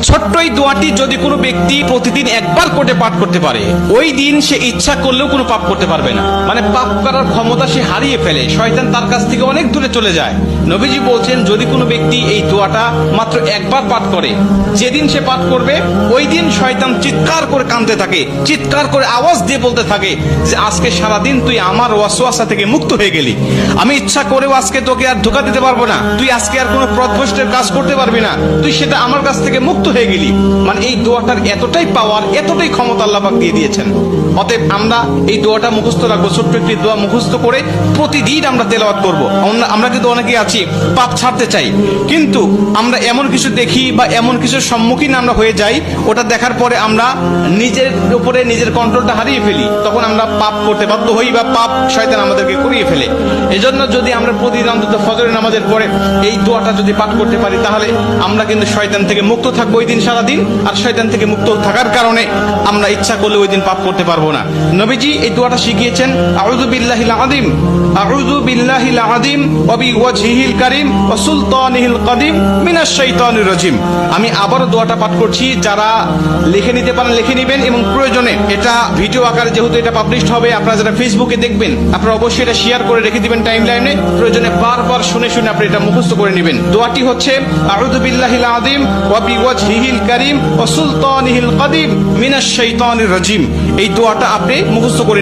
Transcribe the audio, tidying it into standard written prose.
ছোট্ট এই দোয়াটি যদি কোনো ব্যক্তি প্রতিদিন একবার করে পাঠ করতে পারে, ওই দিন সে ইচ্ছা করলেও কোনো পাপ করতে পারবে না। মানে পাপ করার ক্ষমতা সে হারিয়ে ফেলে, শয়তান তার কাছ থেকে অনেক দূরে চলে যায়। নবীজি বলছেন, যদি কোনো ব্যক্তি এই দোয়াটা মাত্র একবার পাঠ করে, যেদিন সে পাঠ করবে ওই দিন শয়তান চিৎকার করে কাঁদতে থাকে, চিৎকার করে আওয়াজ দিয়ে বলতে থাকে যে আজকে সারাদিন তুই আমার ওয়াসওয়াসা থেকে মুক্ত হয়ে গেলি, আমি ইচ্ছা করেও আজকে তোকে আর ধোঁকা দিতে পারবো না, তুই আজকে আর কোনো পথভ্রষ্টের কাজ করতে পারবি না, তুই সেটা আমার কাছ থেকে মুক্ত হয়ে গেলি। মানে এই দোয়াটার এতটাই পাওয়ার, এতটাই ক্ষমতা আল্লাহ পাক দিয়ে দিয়েছেন। অতএব আমরা এই দোয়াটা মুখস্থ রাখবো, ছোট্ট একটি দোয়া মুখস্থ করে প্রতিদিন আমরা তেলাওয়াত করবো। আমরা কিন্তু অনেকে আছি পাপ ছাড়তে চাই, কিন্তু আমরা এমন কিছু দেখি বা এমন কিছুর সম্মুখীন আমরা হয়ে যাই, ওটা দেখার পরে আমরা নিজের উপরে নিজের কন্ট্রোলটা হারিয়ে ফেলি, তখন আমরা পাপ করতে বাধ্য হই বা পাপ শয়তান আমাদেরকে করিয়ে ফেলে। এজন্য যদি আমরা প্রতিদিন অন্তত ফজরের নামাজের পরে এই দোয়াটা যদি পাঠ করতে পারি, তাহলে আমরা কিন্তু শয়তান থেকে মুক্ত থাকবো ওই দিন সারাদিন। আর শয়তান থেকে মুক্ত থাকার কারণে আমরা ইচ্ছা করলে ওই দিন পাপ করতে পারবো না। নবীজি এই দোয়াটা শিখিয়েছেন, আউযু বিল্লাহিল আযীম, আউযু বিল্লাহিল আযীম ওয়া বিওয়াজহিল কারীম ওয়া সুলতানিহিল কাদীম মিনাশ শাইতানির রাজীম। আমি আবারও দোয়াটা পাঠ করছি, যারা লিখে নিতে পারেন লিখে নেবেন, এবং প্রয়োজনে এটা ভিডিও আকারে যেহেতু এটা পাবলিশড হবে, আপনারা যারা ফেসবুকে দেখবেন আপনারা অবশ্যই এটা শেয়ার করে রেখে দিবেন টাইমলাইনে, প্রয়োজনে বারবার শুনে শুনে আপনি এটা মুখস্থ করে নেবেন। দোয়াটি হচ্ছে, আউযু বিল্লাহিল আযীম ওয়া বিওয়াজহিল কারীম ওয়া সুলতানিহিল কাদীম মিনাশ শাইতানির রাজীম। এই দোয়াটা আপনি মুখস্থ করে